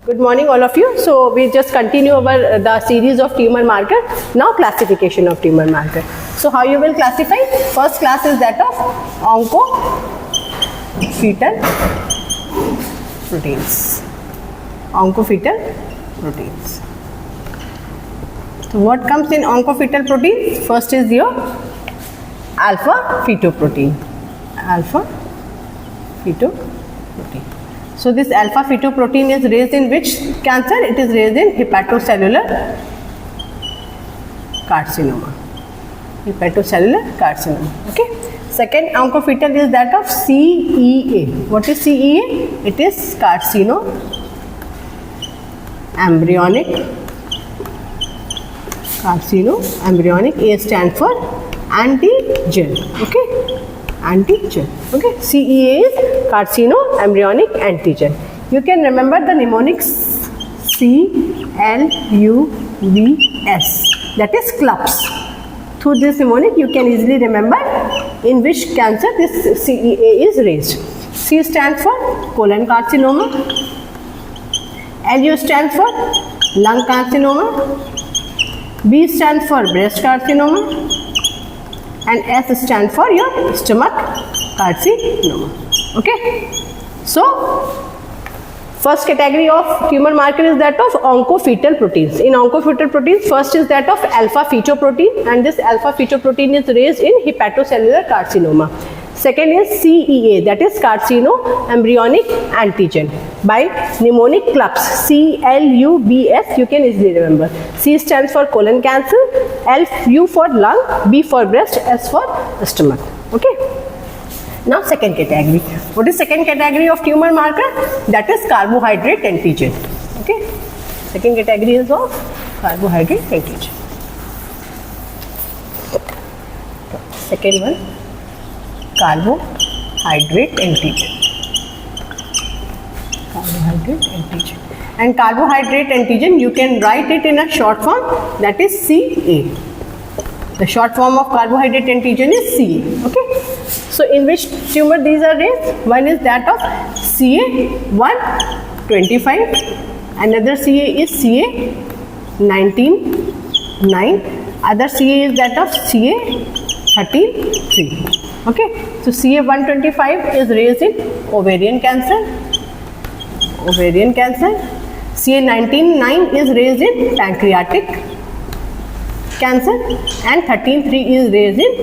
Good morning all of you. So we just continue our the series of tumor marker. Now classification of tumor marker. So how you will classify? First class is that of oncofetal proteins. Oncofetal proteins. So what comes in oncofetal proteins? First is your alpha fetoprotein. Alpha fetoprotein. So this alpha fetoprotein is raised in which cancer? It is raised in hepatocellular carcinoma. Hepatocellular carcinoma. Okay. Second oncofetal is that of CEA. What is CEA? It is carcinoembryonic. Carcinoembryonic. A stands for antigen. Okay. Antigen. Okay. CEA is carcinoembryonic antigen. You can remember the mnemonics CLUBS. That is CLUBS. Through this mnemonic, you can easily remember in which cancer this CEA is raised. C stands for colon carcinoma. LU stands for lung carcinoma. B stands for breast carcinoma. And S stands for your stomach carcinoma. Okay. So, first category of tumor marker is that of oncofetal proteins. In oncofetal proteins, first is that of alpha fetoprotein, and this alpha fetoprotein is raised in hepatocellular carcinoma. Second is CEA, that is carcinoembryonic antigen by mnemonic CLUBS. CLUBS, you can easily remember. C stands for colon cancer, U for lung, B for breast, S for stomach. Okay. Now second category. What is second category of tumor marker? That is carbohydrate antigen. Okay. Second category is of carbohydrate antigen. Second one, carbohydrate antigen. Carbohydrate antigen. And carbohydrate antigen, you can write it in a short form, that is CA. The short form of carbohydrate antigen is CA. Okay. So in which tumor these are raised? One is that of CA125, another CA is CA19-9, other CA is that of CA13-3. Okay. So CA125 is raised in ovarian cancer. Ovarian cancer. CA19-9 is raised in pancreatic cancer, and 13-3 is raised in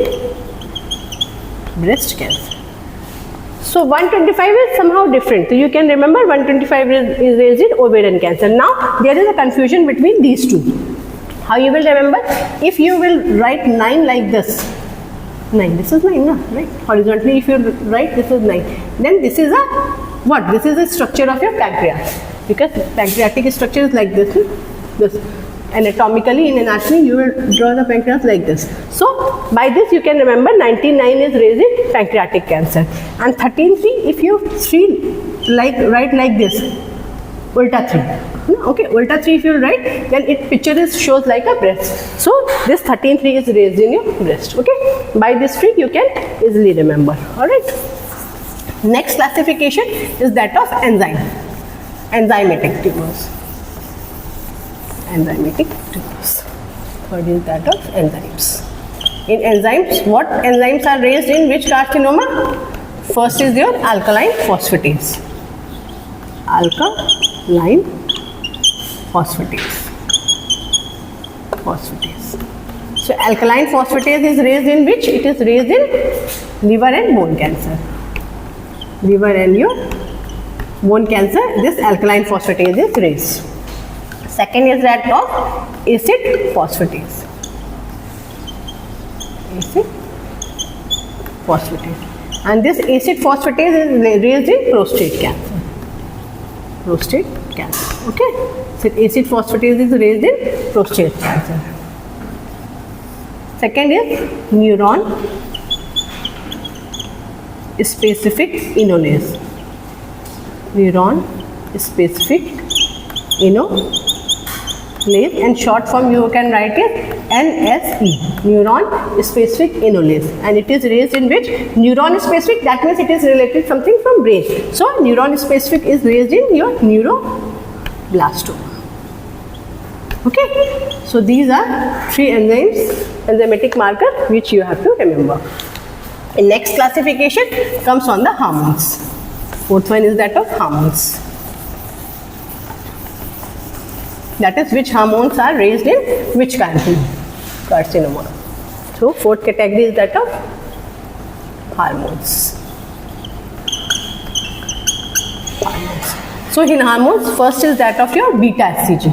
breast cancer. So 125 is somehow different. So you can remember 125 is raised in ovarian cancer. Now there is a confusion between these two. How you will remember? If you will write 9 like this, 9, this is 9, no? Right? Horizontally if you write, this is 9. Then this is a what? This is a structure of your pancreas. Because pancreatic structure is like this. This. Anatomically, in anatomy, you will draw the pancreas like this. So, by this you can remember 99 is raised in pancreatic cancer. And 13-3, if you write like this, ulta 3. Okay, ulta 3 if you write, then it picture shows like a breast. So, this 13-3 is raised in your breast. Okay, by this trick you can easily remember. Alright. Next classification is that of enzymatic tumors. Enzymatic tumors. Third is that of enzymes. In enzymes, what enzymes are raised in which carcinoma? First is your alkaline phosphatase. Alkaline phosphatase. So alkaline phosphatase is raised in which? It is raised in liver and bone cancer. Liver and your bone cancer, this alkaline phosphatase is raised. Second is that of acid phosphatase. Acid phosphatase. And this acid phosphatase is raised in prostate cancer. Prostate cancer. Okay. So acid phosphatase is raised in prostate cancer. Second is neuron specific enolase. Neuron specific enolase, and short form you can write it NSE, neuron specific enolase, and it is raised in which? Neuron specific, that means it is related something from brain. So neuron specific is raised in your blastoma. Okay, so these are 3 enzymatic marker which you have to remember. In next classification comes on the hormones. Fourth one is that of hormones. That is which hormones are raised in which carcinoma. So fourth category is that of hormones. So in hormones, first is that of your beta HCG.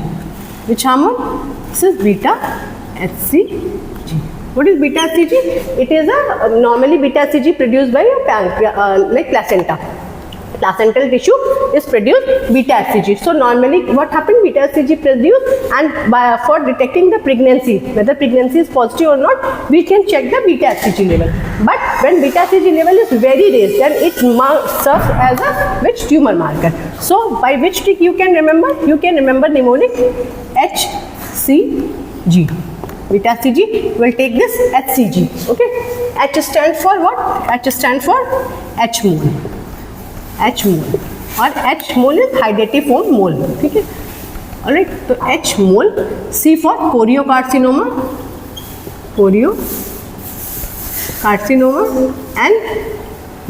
Which hormone? This is beta HCG. What is beta HCG? It is a normally beta HCG produced by your pancreas, like placenta. Placental tissue is produced beta HCG. So normally what happens, beta HCG produced, and for detecting the pregnancy, whether pregnancy is positive or not, we can check the beta HCG level. But when beta HCG level is very raised, then it serves as a which tumor marker. So by which trick you can remember? You can remember mnemonic HCG. Beta HCG will take this HCG. Okay. H stands for what? H stands for H mole. H mole, or H mole is hydatidine mole. Okay. All right. So H mole. C for choriocarcinoma, and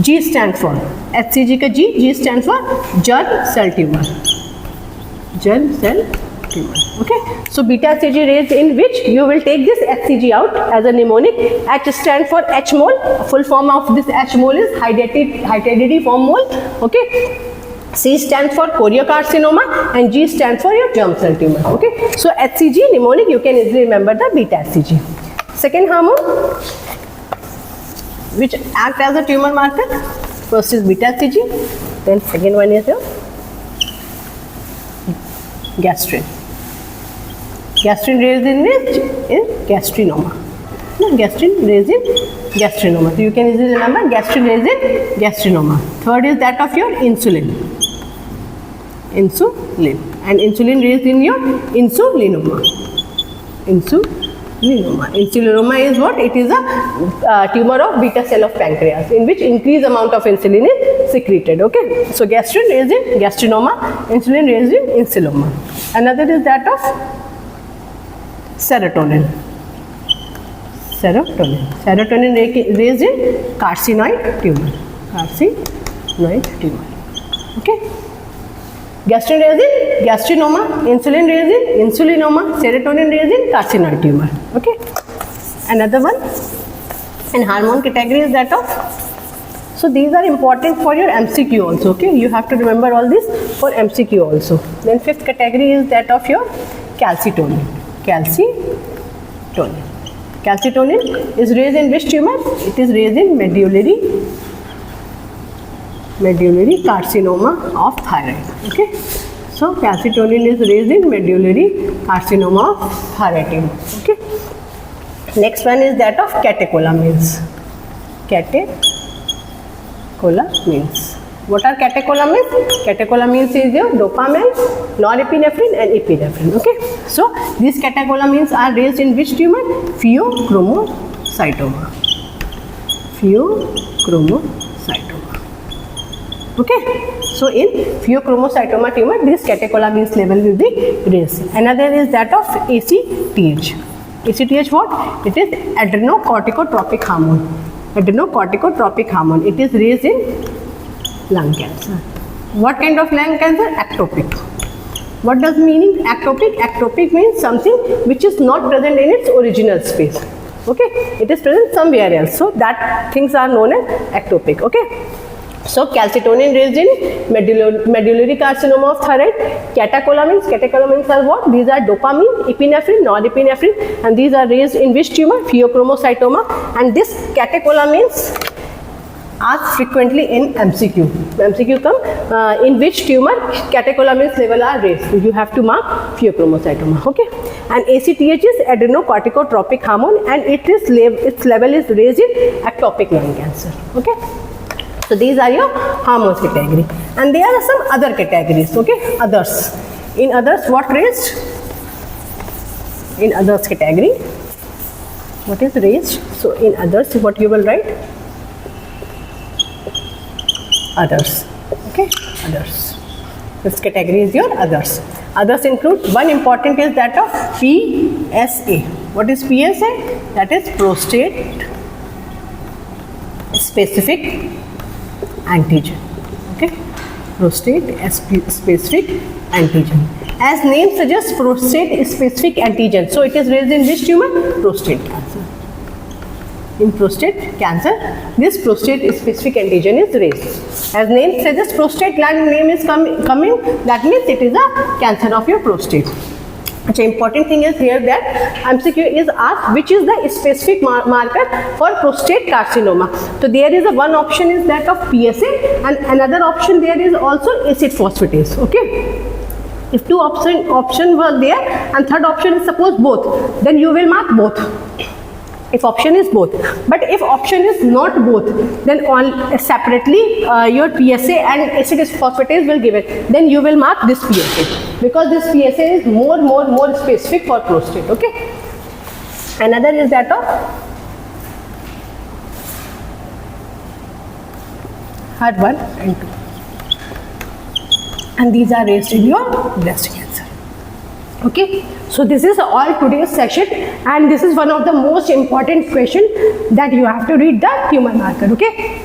G stands for HCG का G stands for germ cell tumor. Germ cell tumor. Okay. So beta HCG raised in which you will take this HCG out as a mnemonic. H stands for H mole. Full form of this H mole is hydatidine mole. Okay. C stands for choriocarcinoma and G stands for your germ cell tumor. Okay. So HCG mnemonic, you can easily remember the beta HCG. Second hormone which act as a tumor marker. First is beta HCG. Then second one is your gastrin. Gastrin raised in which is gastrinoma. No, gastrin raised in gastrinoma. So you can easily remember gastrin raised in gastrinoma. Third is that of your insulin. Insulin. And insulin raised in your insulinoma. Insulinoma. Insulinoma is what? It is a tumor of beta cell of pancreas in which increased amount of insulin is secreted. Okay. So gastrin raised in gastrinoma, insulin raised in insulinoma. Another is that of serotonin. Serotonin raised in carcinoid tumor. Okay. Gastrin raised in gastrinoma, insulin raised in insulinoma, serotonin raised in carcinoid tumor. Okay. Another one in hormone category is that of. So these are important for your MCQ also. Okay. You have to remember all this for MCQ also. Then fifth category is that of your calcitonin. Calcitonin is raised in which tumor? It is raised in medullary carcinoma of thyroid. Okay. So calcitonin is raised in medullary carcinoma of thyroid tumor. Okay. Next one is that of catecholamines. What are catecholamines? Catecholamines is your dopamine, norepinephrine and epinephrine. Okay. So these catecholamines are raised in which tumor? Pheochromocytoma. Okay. So in pheochromocytoma tumor, this catecholamines level will be raised. Another is that of ACTH. ACTH what? It is adrenocorticotropic hormone. It is raised in lung cancer. What kind of lung cancer? Ectopic. What does meaning ectopic? Ectopic means something which is not present in its original space. Okay, it is present somewhere else. So that things are known as ectopic. Okay. So calcitonin raised in medullary carcinoma of thyroid. Catecholamines are what? These are dopamine, epinephrine, norepinephrine, and these are raised in which tumor? Pheochromocytoma. And this catecholamines asked frequently in MCQ. MCQ come in which tumor catecholamines level are raised. So you have to mark pheochromocytoma. Okay. And ACTH is adrenocorticotropic hormone, and its level is raised in ectopic lung cancer. Okay. So these are your hormones category, and there are some other categories. Okay, others. In others, what raised? In others category, what is raised? So in others, what you will write? Others. Okay, others. This category is your others. Others include, one important is that of PSA. What is PSA? That is prostate specific antigen. Okay, prostate specific antigen. As name suggests, prostate specific antigen. So it is raised in which tumor? Prostate cancer. In prostate cancer, this prostate specific antigen is raised. As name suggests, prostate gland name is coming. That means it is a cancer of your prostate. The important thing is here that MCQ is asked which is the specific marker for prostate carcinoma. So there is a one option is that of PSA, and another option there is also acid phosphatase. Okay. If two option were there and third option is suppose both, then you will mark both. If option is both, but if option is not both, then all separately your PSA and acid phosphatase will give it. Then you will mark this PSA because this PSA is more specific for prostate. Okay. Another is that of HER1 and 2, and these are raised in your breast cancer. Okay, so this is all today's session, and this is one of the most important question that you have to read the tumor marker. Okay,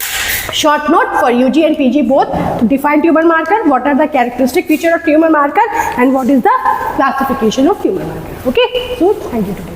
short note for UG and PG both to define tumor marker, what are the characteristic feature of tumor marker, and what is the classification of tumor marker. Okay, so thank you today.